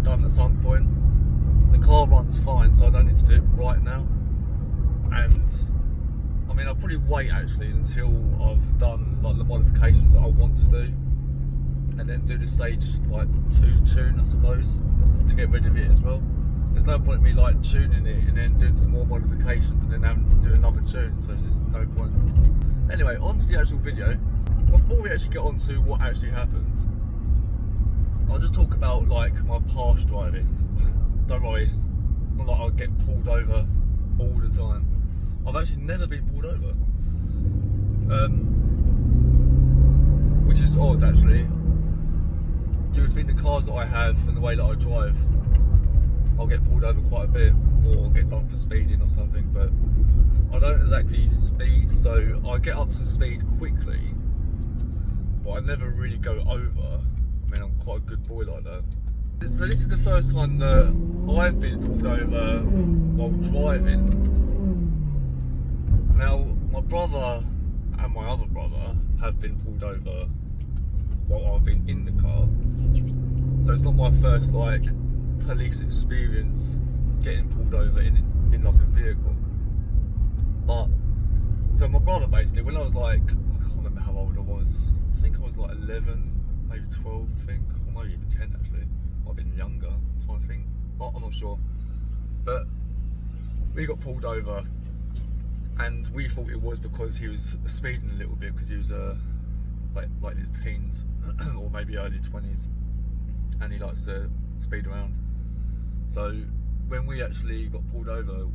that done at some point. The car runs fine, so I don't need to do it right now. And I mean, I'll probably wait actually until I've done like the modifications that I want to do, and then do the stage like 2 tune, I suppose, to get rid of it as well. There's no point in me like tuning it and then doing some more modifications and then having to do another tune, so there's just no point. Anyway, on to the actual video. Before we actually get on to what actually happened, I'll just talk about like my past driving. Don't worry, it's not like I'll get pulled over all the time. I've actually never been pulled over, which is odd actually. You would think the cars that I have and the way that I drive, I'll get pulled over quite a bit or get done for speeding or something, but I don't exactly speed, so I get up to speed quickly, but I never really go over. I mean, I'm quite a good boy like that. So this is the first time that I've been pulled over while driving. Now, my brother and my other brother have been pulled over while I've been in the car, so it's not my first like police experience getting pulled over in like a vehicle. But so my brother basically, when I was like, I can't remember how old I was. I think I was like 11, maybe 12, I think, or maybe even 10 actually. Might have been younger. I'm trying to think. I'm not sure. But we got pulled over, and we thought it was because he was speeding a little bit, because he was like his teens or maybe early 20s, and he likes to speed around. So when we actually got pulled over,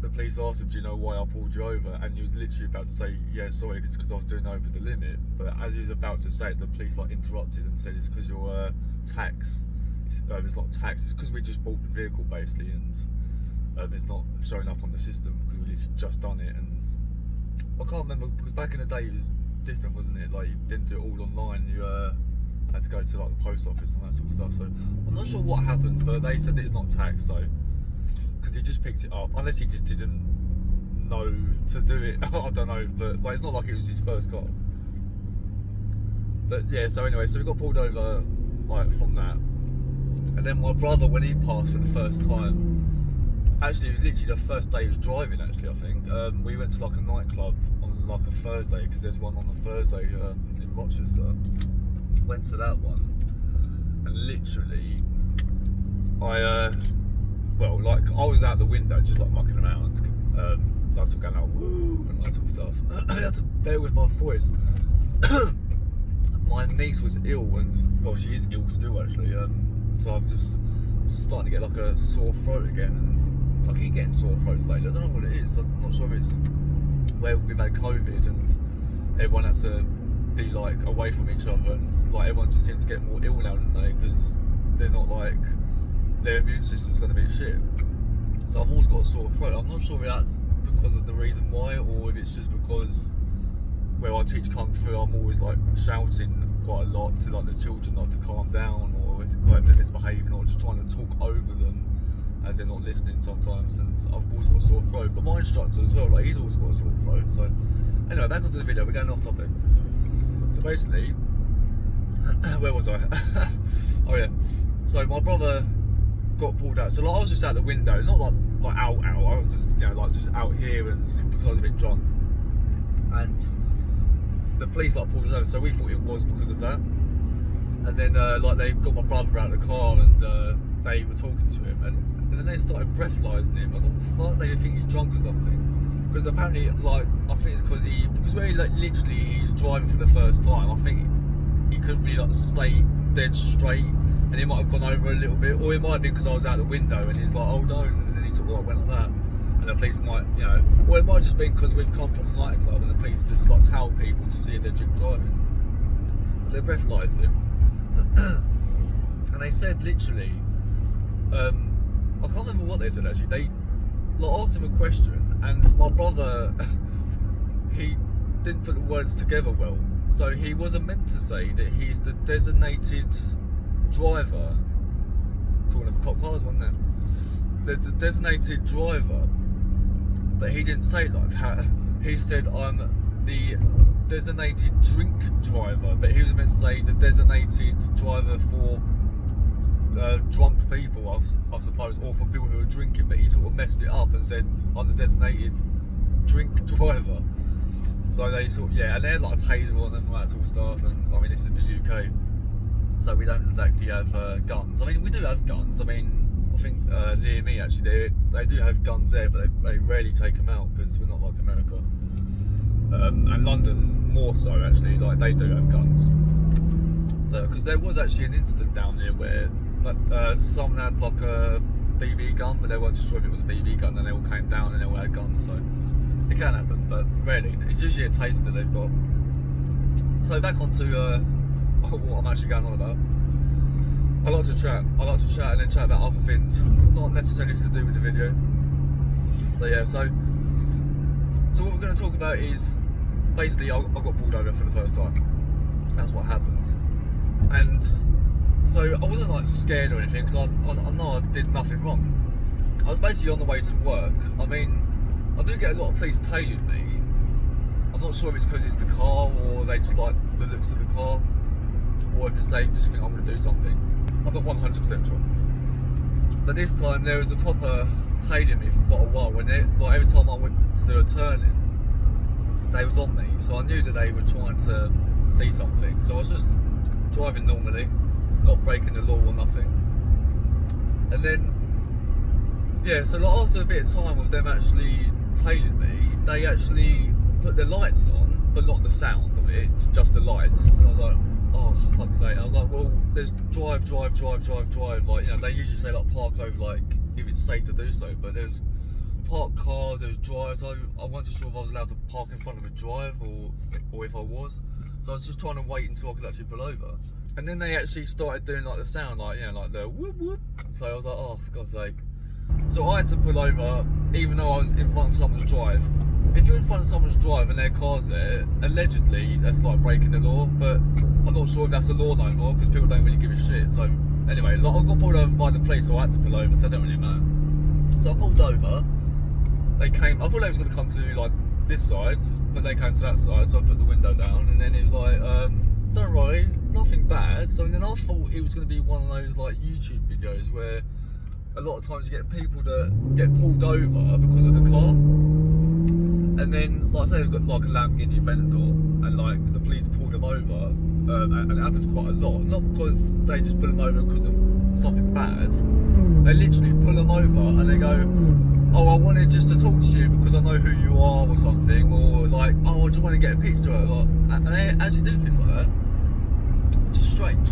the police asked him, do you know why I pulled you over? And he was literally about to say, yeah, sorry, it's because I was doing over the limit. But as he was about to say it, the police like interrupted and said, it's because your tax, it's not tax, it's because we just bought the vehicle basically, and it's not showing up on the system because we literally just done it. And I can't remember, because back in the day it was different, wasn't it? Like, you didn't do it all online, you had to go to like the post office and that sort of stuff. So I'm not sure what happened, but they said that it's not tax, so because he just picked it up, unless he just didn't know to do it. I don't know, but like, it's not like it was his first car. But yeah, so anyway, so we got pulled over like from that, and then my brother, when he passed for the first time, actually it was literally the first day he was driving actually, I think. We went to like a nightclub on like a Thursday, because there's one on the Thursday in Rochester. Went to that one, and literally I was out the window just like mucking around, I was going out woo and that sort of stuff. I had to bear with my voice. My niece was ill, and well, she is ill still actually, so I'm starting to get like a sore throat again, and I keep getting sore throats lately. I don't know what it is. I'm not sure if it's where we've had COVID and everyone had to be like away from each other, and like everyone just seems to get more ill now, don't they? Because they're not like, their immune system's going to be shit. So I've always got a sore throat. I'm not sure if that's because of the reason why, or if it's just because where I teach Kung Fu, I'm always like shouting quite a lot to like the children not to calm down, or if they're misbehaving, or just trying to talk over them as they're not listening sometimes. And I've always got a sore throat. But my instructor as well, like, he's always got a sore throat. So anyway, back onto the video, we're going off topic. So basically, where was I? Oh yeah, so my brother got pulled out. So like, I was just out the window, not like out. I was just, you know, like just out here, and because I was a bit drunk, and the police like pulled us over. So we thought it was because of that. And then like they got my brother out of the car, and they were talking to him, and then they started breathalyzing him. I was like, what the fuck? They think he's drunk or something. Because apparently, like, I think it's because where he like literally he's driving for the first time. I think he couldn't really like stay dead straight, and he might have gone over a little bit, or it might be because I was out the window and he's like, oh don't, and then he sort of like went like that, and the police might, you know, or it might just be because we've come from a nightclub and the police just like tell people to see if they're drink driving. But they breathalyzed him, and they said literally, I can't remember what they said actually. They like asked him a question, and my brother he didn't put the words together well. So he wasn't meant to say that he's the designated driver. Talking about cop cars, wasn't there? The designated driver, but he didn't say it like that. He said, I'm the designated drink driver, but he was meant to say the designated driver for drunk people, I suppose, or for people who are drinking, but he sort of messed it up and said, I'm the designated drink driver. So they sort of, yeah, and they had like a taser on them and all that sort of stuff, and I mean, this is the UK, so we don't exactly have guns. I mean, we do have guns. I mean, I think near me actually, they do have guns there, but they rarely take them out because we're not like America. And London more so actually, like they do have guns. Because there was actually an incident down there where someone had like a BB gun, but they weren't too sure if it was a BB gun, and they all came down and they all had guns, so it can happen, but rarely. It's usually a taser that they've got. So back onto what I'm actually going on about. I like to chat and then chat about other things, not necessarily to do with the video. But yeah, so what we're going to talk about is basically I got pulled over for the first time. That's what happened. And so I wasn't like scared or anything, because I know I did nothing wrong. I was basically on the way to work. I mean, I do get a lot of police tailing me. I'm not sure if it's because it's the car, or they just like the looks of the car, or if it's they just think I'm going to do something. I'm not 100% sure. But this time there was a copper tailing me for quite a while, when like every time I went to do a turn-in, they was on me. So I knew that they were trying to see something. So I was just driving normally, not breaking the law or nothing. And then, yeah, so like after a bit of time of them actually tailing me, they actually put the lights on, but not the sound of it, just the lights. And I was like, oh, fuck's sake. I was like, well, there's drive. Like, you know, they usually say like park over, like, if it's safe to do so, but there's parked cars, there's drive, so I wasn't sure if I was allowed to park in front of a drive, or if I was. So I was just trying to wait until I could actually pull over. And then they actually started doing like the sound, like, you know, like the whoop whoop. So I was like, oh, for God's sake. So I had to pull over, even though I was in front of someone's drive. If you're in front of someone's drive and their car's there, allegedly that's like breaking the law, but I'm not sure if that's the law no more, because people don't really give a shit. So anyway, like, I got pulled over by the police, so I had to pull over, so it don't really matter. So I pulled over, they came, I thought they was going to come to like this side, but they came to that side, so I put the window down, and then it was like, don't worry, nothing bad. So then I thought it was going to be one of those like YouTube videos where a lot of times you get people that get pulled over because of the car, and then like say they've got like a Lamborghini Aventador, and like the police pulled them over, and it happens quite a lot, not because they just pull them over because of something bad. They literally pull them over and they go, oh, I wanted just to talk to you because I know who you are or something, or like, oh, I just want to get a picture, like, and they actually do things like that, which is strange.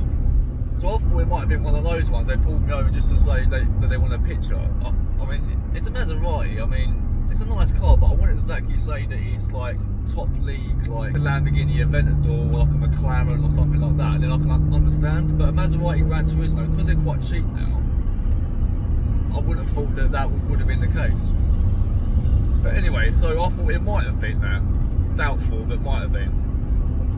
So I thought it might have been one of those ones. They pulled me over just to say that they want a picture. I mean, it's a Maserati. I mean, it's a nice car, but I wouldn't exactly say that it's like top league, like a Lamborghini Aventador or like a McLaren or something like that. And then I can understand. But a Maserati Gran Turismo, because they're quite cheap now, I wouldn't have thought that would have been the case. But anyway, so I thought it might have been that. Doubtful, but might have been.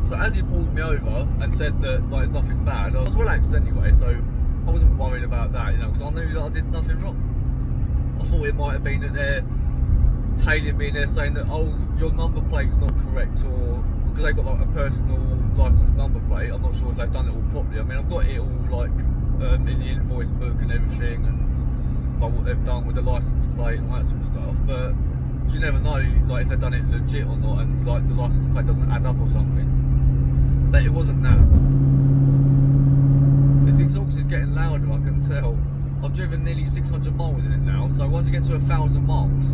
So as he pulled me over and said that like it's nothing bad, I was relaxed anyway, so I wasn't worried about that, you know, because I knew that I did nothing wrong. I thought it might have been that they're tailing me and they're saying that, oh, your number plate's not correct, or because they've got like a personal license number plate. I'm not sure if they've done it all properly. I mean, I've got it all like in the invoice book and everything, and like what they've done with the license plate and all that sort of stuff, but you never know like if they've done it legit or not, and like the license plate doesn't add up or something. But it wasn't that. This exhaust is getting louder, I can tell. I've driven nearly 600 miles in it now, so once you get to 1,000 miles,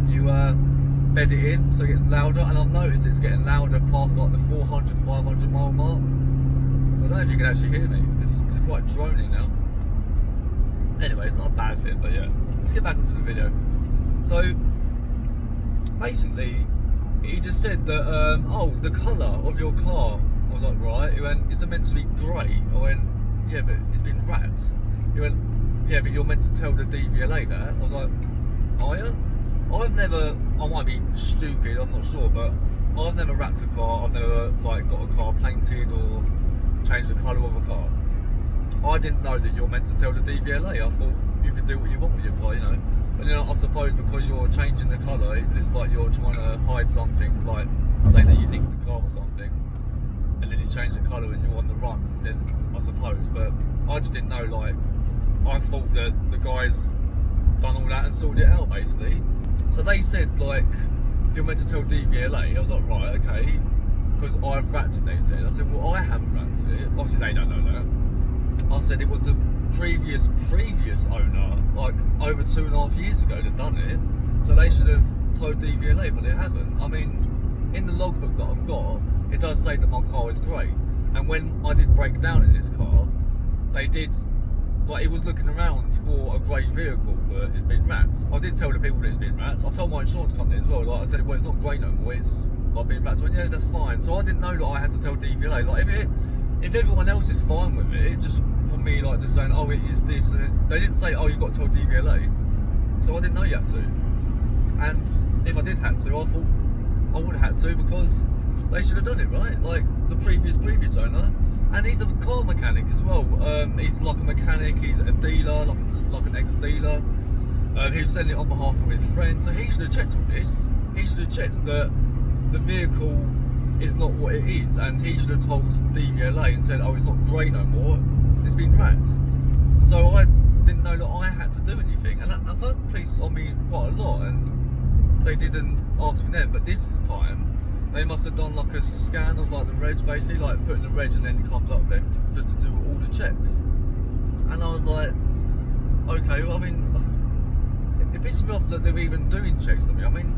you bed it in so it gets louder, and I've noticed it's getting louder past like the 400, 500 mile mark. So I don't know if you can actually hear me. It's quite droning now. Anyway, it's not a bad thing, but yeah. Let's get back into the video. So, basically, he just said that, oh, the colour of your car. I was like, right. He went, it's meant to be grey. I went, yeah, but it's been wrapped. He went, yeah, but you're meant to tell the DVLA that. I was like, are you? I've never, I might be stupid, I'm not sure, but I've never wrapped a car. I've never, like, got a car painted or changed the colour of a car. I didn't know that you're meant to tell the DVLA. I thought you could do what you want with your car, you know. But then I suppose because you're changing the colour, it looks like you're trying to hide something, like saying that you nicked the car or something. and then you change the colour and you're on the run, then I suppose. But I just didn't know, like, I thought that the guys done all that and sorted it out, basically. So they said, like, you're meant to tell DVLA. I was like, right, okay, because I've wrapped it, they said. I said, well, I haven't wrapped it. Obviously, they don't know that. I said it was the previous owner, like, over 2.5 years ago that done it. So they should have told DVLA, but they haven't. I mean, in the logbook that I've got, it does say that my car is grey. And when I did break down in this car, they did, like, it was looking around for a grey vehicle, but it's been wrapped. I did tell the people that it's been wrapped. I told my insurance company as well. Like I said, well, it's not grey no more, it's like been wrapped. I went, yeah, that's fine. So I didn't know that I had to tell DVLA. Like, if everyone else is fine with it, just for me, like, just saying, oh, it is this, and they didn't say, oh, you've got to tell DVLA. So I didn't know you had to. And if I did have to, I thought I wouldn't have to, because they should have done it, right? Like the previous owner. And he's a car mechanic as well. He's like a mechanic, he's a dealer, like an ex-dealer. He was selling it on behalf of his friend, so he should have checked all this. He should have checked that the vehicle is not what it is, and he should have told DVLA and said, oh, it's not grey no more, it's been wrapped. So I didn't know that I had to do anything, and I've had police on me quite a lot, and they didn't ask me then, but this time they must have done like a scan of like the reg, basically, like putting the reg and then it comes up there just to do all the checks. And I was like, okay, well, I mean, it pisses me off that they're even doing checks on me. I mean,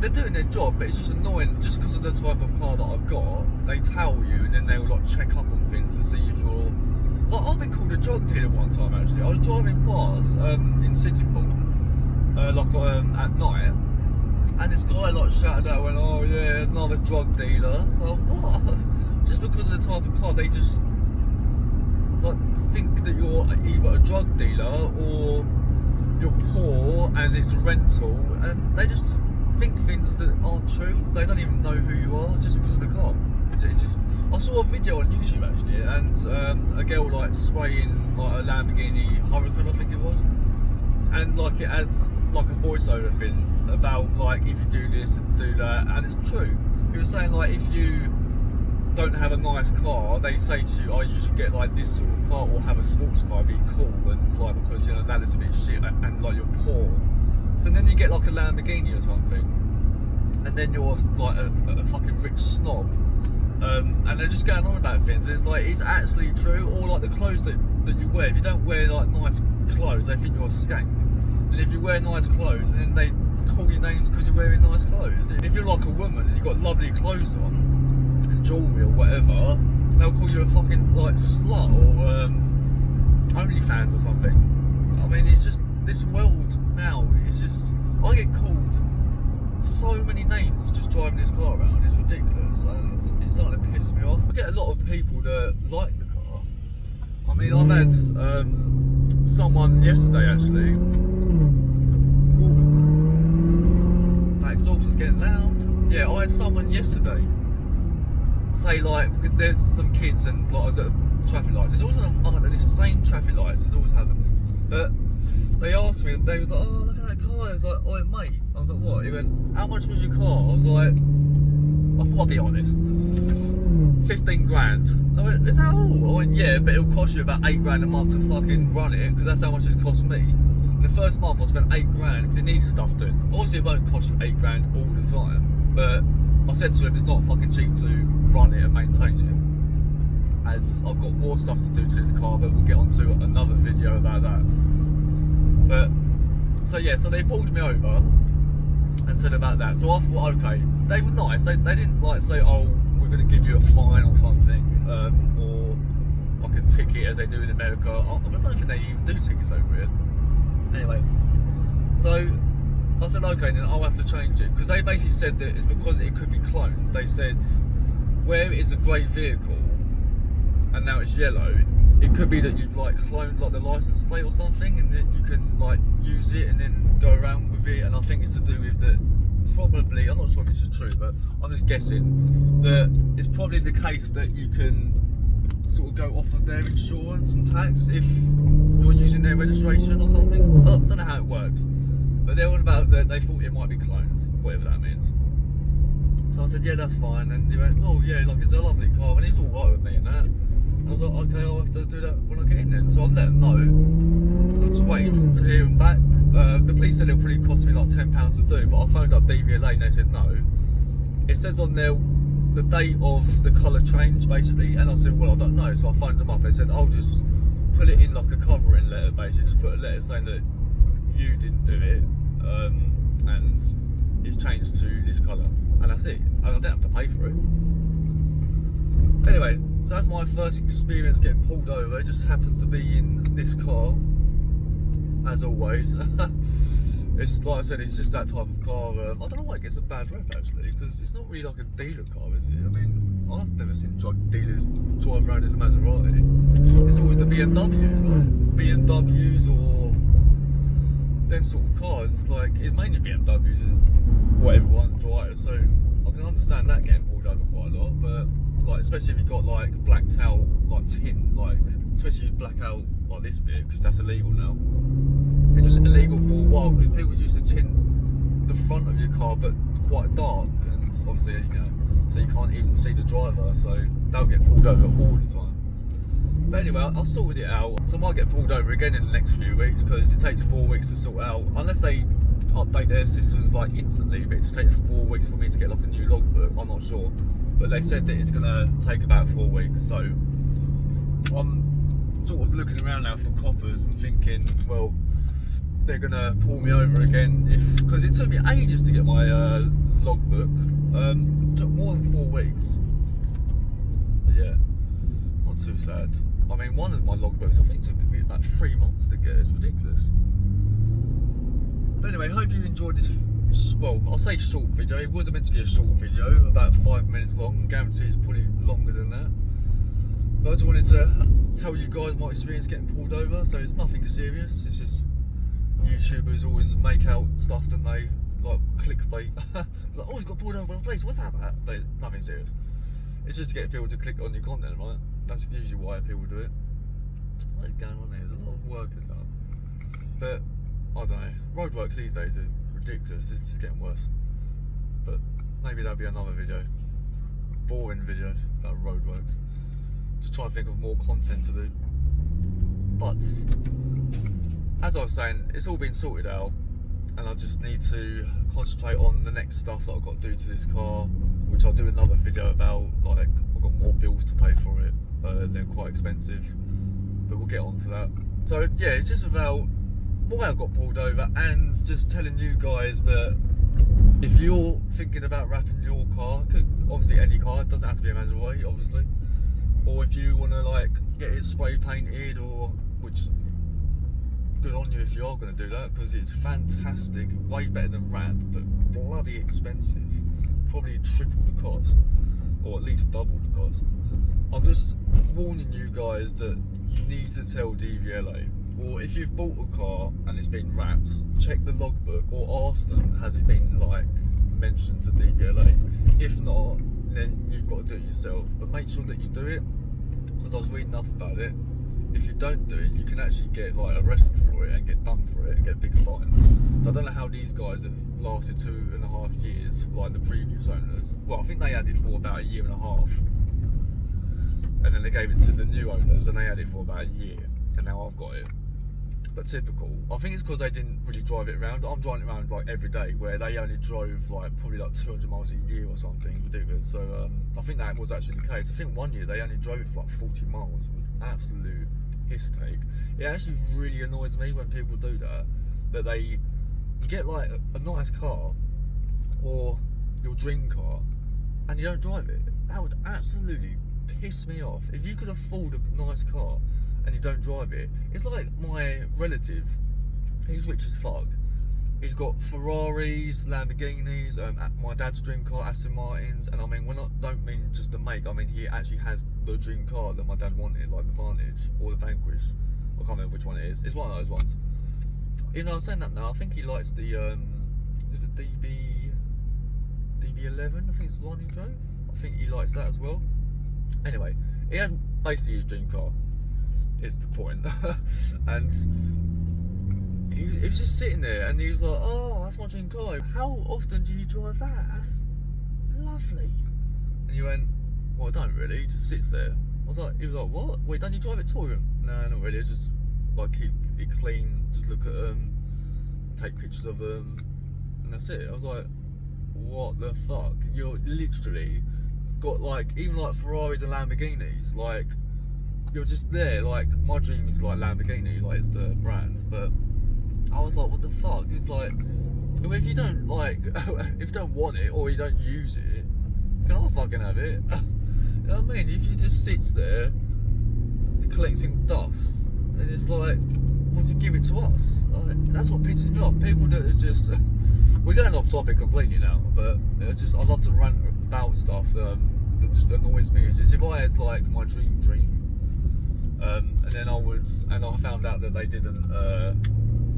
they're doing their job, but it's just annoying just because of the type of car that I've got. They tell you and then they'll like check up on things to see if you're, like, I've been called a drug dealer one time actually. I was driving past in Sittingbourne, at night, and this guy like shouted out, went, oh yeah, there's another drug dealer. I was like, what? Just because of the type of car, they just like think that you're either a drug dealer or you're poor and it's a rental, and they just think things that aren't true. They don't even know who you are just because of the car. It's just, I saw a video on YouTube actually, and a girl like spraying like a Lamborghini Huracan, I think it was, and like it adds like a voiceover thing about like if you do this and do that, and it's true. He was saying like if you don't have a nice car, they say to you, oh, you should get like this sort of car or have a sports car, be cool, and it's like because you know that is a bit shit and like you're poor. So then you get like a Lamborghini or something, and then you're like a fucking rich snob, and they're just going on about things. It's like it's actually true. Or like the clothes that you wear. If you don't wear like nice clothes, they think you're a skank. And if you wear nice clothes, then they call you names because you're wearing nice clothes. If you're like a woman and you've got lovely clothes on and jewellery or whatever, they'll call you a fucking like slut or OnlyFans or something. I mean, it's just this world now. It's just, I get called so many names just driving this car around. It's ridiculous, and it's starting to piss me off. I get a lot of people that like the car. I mean, I've had someone yesterday actually. Ooh, that exhaust is getting loud. Yeah, I had someone yesterday say like, there's some kids and like I was at traffic lights. It's always I'm at the same traffic lights. It always happens. But they asked me, they was like, oh, look at that car. I was like, oh, mate. I was like, what? He went, how much was your car? I was like, I thought I'd be honest, 15 grand. I went, is that all? I went, yeah, but it'll cost you about 8 grand a month to fucking run it, because that's how much it's cost me. In the first month I spent 8 grand because it needs stuff doing. Obviously it won't cost you 8 grand all the time, but I said to him it's not fucking cheap to run it and maintain it, as I've got more stuff to do to this car, but we'll get onto another video about that. But so yeah, so they pulled me over and said about that. So I thought, okay, they were nice. They didn't like say, oh, we're going to give you a fine or something, or like a ticket as they do in America. I don't think they even do tickets over here. Anyway, so I said, okay, then I'll have to change it, because they basically said that it's because it could be cloned. They said where it is a grey vehicle and now it's yellow, it could be that you've like cloned like the license plate or something, and then you can like use it and then go around with it. And I think it's to do with that. Probably, I'm not sure if this is true, but I'm just guessing that it's probably the case that you can sort of go off of their insurance and tax if you're using their registration or something. I don't know how it works, but they're all about that. They thought it might be cloned, whatever that means. So I said, yeah, that's fine. And he went, oh yeah, like it's a lovely car, and he's all right with me and that. And I was like, okay, I'll have to do that when I get in then. So I've let him know. I'm just waiting to hear him back. The police said it'll probably cost me like £10 to do, but I phoned up DVLA and they said no. It says on there the date of the colour change basically, and I said, well, I don't know. So I phoned them up. They said, I'll just put it in like a covering letter basically, just put a letter saying that you didn't do it, and it's changed to this colour, and that's it. And I don't have to pay for it. Anyway, so that's my first experience getting pulled over. It just happens to be in this car, as always. It's like I said, it's just that type of car. I don't know why it gets a bad rep actually, because it's not really like a dealer car, is it? I mean, I've never seen drug dealers drive around in a Maserati. It's always the BMWs, like BMWs or them sort of cars. Like, it's mainly BMWs is what everyone drives, so I can understand that getting pulled over quite a lot. But like, especially if you've got like blacked out like tint, like especially if you black out like this bit, because that's illegal now. Been illegal for a while because people used to tint the front of your car but quite dark, and obviously, you know, so you can't even see the driver, so they'll get pulled over all the time. But anyway, I sorted it out, so I might get pulled over again in the next few weeks, because it takes 4 weeks to sort out, unless they update their systems like instantly. But it just takes 4 weeks for me to get like a new logbook. I'm not sure, but they said that it's gonna take about 4 weeks, so I'm sort of looking around now for coppers and thinking, well, they're gonna pull me over again, because it took me ages to get my logbook. Took more than 4 weeks. But yeah, not too sad. I mean, one of my logbooks I think took me about 3 months to get. It's ridiculous. But anyway, hope you enjoyed this. Well, I'll say short video. It wasn't meant to be a short video, about 5 minutes long. I guarantee it's probably longer than that. But I just wanted to tell you guys my experience getting pulled over. So it's nothing serious. It's just YouTubers always make out stuff, don't they? Like clickbait. Like, oh, he's got pulled over on a place. What's that about? But nothing serious. It's just to get people to click on your content, right? That's usually why people do it. What is going on there? There's a lot of workers out. But I don't know. Roadworks these days are ridiculous. It's just getting worse. But maybe that'll be another video. A boring video about roadworks. Just try to think of more content to do. But as I was saying, it's all been sorted out, and I just need to concentrate on the next stuff that I've got to do to this car, which I'll do another video about. Like, I've got more bills to pay for it. They're quite expensive, but we'll get on to that. So yeah, it's just about why I got pulled over, and just telling you guys that if you're thinking about wrapping your car, obviously any car, it doesn't have to be a Maserati, obviously, or if you want to like get it spray painted, or which good on you if you are going to do that, because it's fantastic, way better than wrap, but bloody expensive, probably triple the cost, or at least double the cost. I'm just warning you guys that you need to tell DVLA, or if you've bought a car and it's been wrapped, check the logbook or ask them, has it been like mentioned to DVLA? If not, then you've got to do it yourself, but make sure that you do it, because I was reading up about it. If you don't do it, you can actually get like arrested for it and get done for it and get a big fine. So I don't know how these guys have lasted 2.5 years like the previous owners. Well, I think they had it for about 1.5 years, and then they gave it to the new owners and they had it for about a year, and now I've got it. But typical. I think it's because they didn't really drive it around. I'm driving it around like every day, where they only drove like probably like 200 miles a year or something ridiculous. So I think that was actually the case. I think one year they only drove it for like 40 miles. Absolute piss take. It actually really annoys me when people do that. That you get like a nice car or your dream car and you don't drive it. That would absolutely piss me off. If you could afford a nice car and you don't drive it, it's like my relative. He's rich as fuck. He's got Ferraris, Lamborghinis, my dad's dream car, Aston Martins, and I mean, don't mean just the make, I mean he actually has the dream car that my dad wanted, like the Vantage or the Vanquish. I can't remember which one it is. It's one of those ones. Even though I'm saying that now, I think he likes the, is it the DB11? I think it's the one he drove. I think he likes that as well. Anyway, he had basically his dream car, is the point. And he was just sitting there and he was like, oh, that's my dream car. How often do you drive that? That's lovely. And you went, well, I don't really, it just sits there. He was like, what? Wait, don't you drive it too? He went, no, not really, I just like keep it clean, just look at them, take pictures of them, and that's it. I was like, what the fuck? You're literally got like, even like Ferraris and Lamborghinis, like, you're just there. Like, my dream is like Lamborghini, like it's the brand, but I was like, what the fuck? It's like, well, if you don't like, if you don't want it or you don't use it, can I fucking have it? You know what I mean? If you just sits there collecting dust and it's like, well, just give it to us. That's what pisses me off. People that are just, we're going off topic completely now, but it's just, I love to rant about stuff that just annoys me. It's just, if I had like my dream, and then I found out that they didn't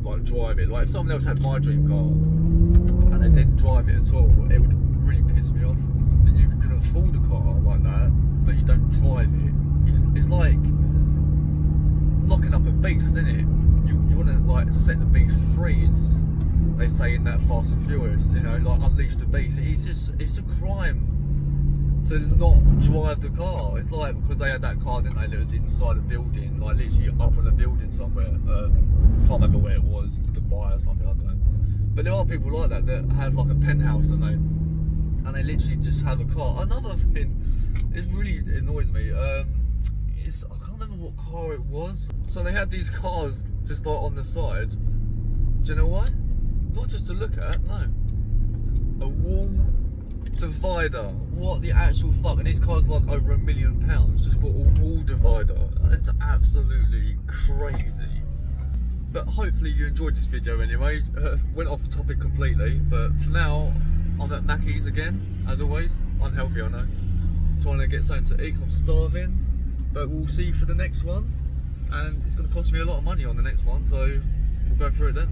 like drive it. Like if someone else had my dream car and they didn't drive it at all, it would really piss me off. That you can afford a car like that, but you don't drive it. It's like locking up a beast, isn't it? You want to like set the beast free, as they say in that Fast and Furious. You know, like unleash the beast. It's a crime to not drive the car. It's like, because they had that car, didn't they, that was inside a building, like literally up on a building somewhere. Can't remember where it was, Dubai or something, I don't know. But there are people like that have like a penthouse, don't they? And they literally just have a car. Another thing, it really annoys me. I can't remember what car it was. So they had these cars just like on the side. Do you know why? Not just to look at, no. A wall divider. What the actual fuck? And these cars like over £1 million just for a wall divider. It's absolutely crazy. But hopefully you enjoyed this video anyway. Went off topic completely, but for now I'm at Mackey's again, as always. Unhealthy, I know. Trying to get something to eat 'cause I'm starving. But we'll see you for the next one. And it's going to cost me a lot of money on the next one, so we'll go through it then.